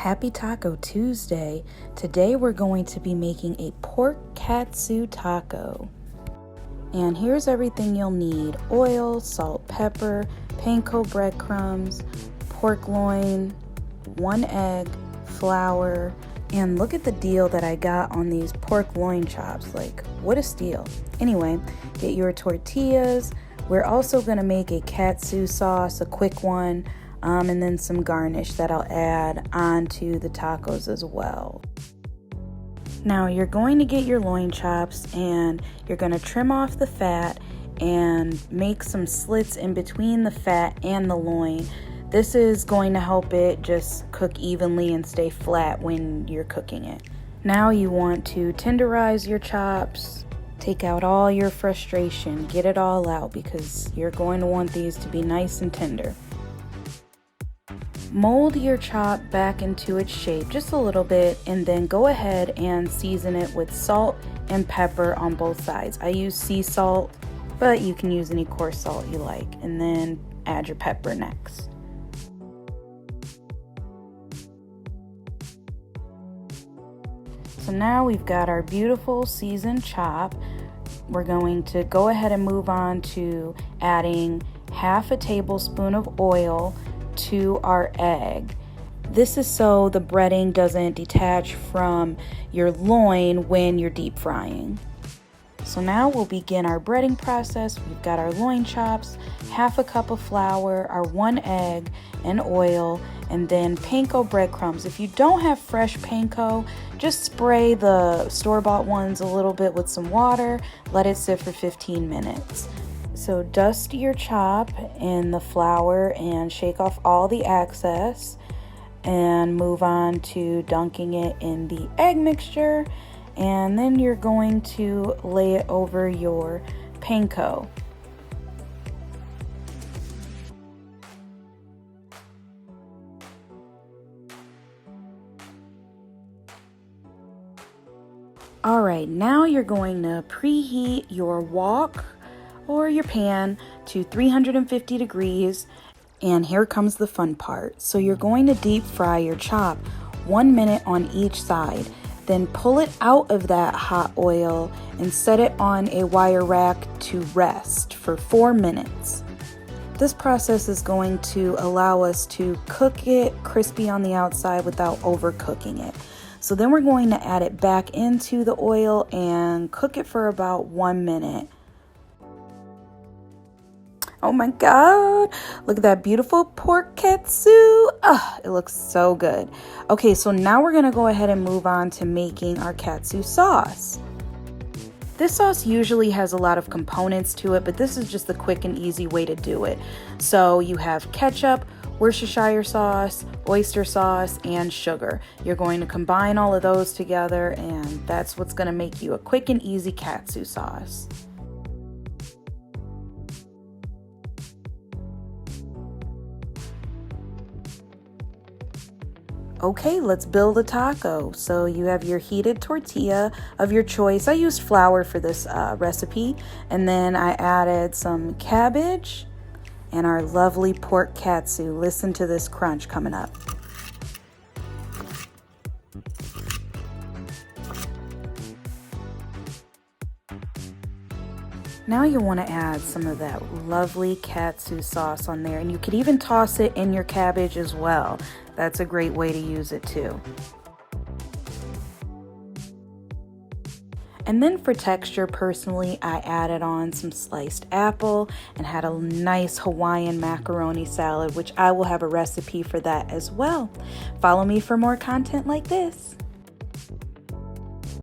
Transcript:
Happy Taco Tuesday! Today we're going to be making a pork katsu taco. And here's everything you'll need: oil, salt, pepper, panko breadcrumbs, pork loin, 1 egg, flour, and look at the deal that I got on these pork loin chops. Like, what a steal. Anyway, get your tortillas. We're also going to make a katsu sauce, a quick one, and then some garnish that I'll add onto the tacos as well. Now you're going to get your loin chops and you're going to trim off the fat and make some slits in between the fat and the loin. This is going to help it just cook evenly and stay flat when you're cooking it. Now you want to tenderize your chops. Take out all your frustration, get it all out, because you're going to want these to be nice and tender. Mold your chop back into its shape just a little bit, and then go ahead and season it with salt and pepper on both sides. I use sea salt, but you can use any coarse salt you like, and then add your pepper next. So now we've got our beautiful seasoned chop. We're going to go ahead and move on to adding half a tablespoon of oil to our egg. This is so the breading doesn't detach from your loin when you're deep frying. So now we'll begin our breading process. We've got our loin chops, half a cup of flour, our 1 egg, and oil, and then panko breadcrumbs. If you don't have fresh panko, just spray the store-bought ones a little bit with some water, let it sit for 15 minutes. So dust your chop in the flour and shake off all the excess, and move on to dunking it in the egg mixture, and then you're going to lay it over your panko. All right, now you're going to preheat your wok or your pan to 350 degrees. And here comes the fun part. So you're going to deep fry your chop 1 minute on each side. Then pull it out of that hot oil and set it on a wire rack to rest for 4 minutes. This process is going to allow us to cook it crispy on the outside without overcooking it. So then we're going to add it back into the oil and cook it for about 1 minute. Oh my God, look at that beautiful pork katsu. It looks so good. Okay, so now we're gonna go ahead and move on to making our katsu sauce. This sauce usually has a lot of components to it, but this is just the quick and easy way to do it. So you have ketchup, Worcestershire sauce, oyster sauce, and sugar. You're going to combine all of those together, and that's what's gonna make you a quick and easy katsu sauce. Okay, let's build a taco. So you have your heated tortilla of your choice. I used flour for this recipe, and then I added some cabbage and our lovely pork katsu. Listen to this crunch coming up. Now you want to add some of that lovely katsu sauce on there, and you could even toss it in your cabbage as well. That's a great way to use it too. And then for texture, personally, I added on some sliced apple and had a nice Hawaiian Macaroni Salad, which I will have a recipe for that as well. Follow me for more content like this.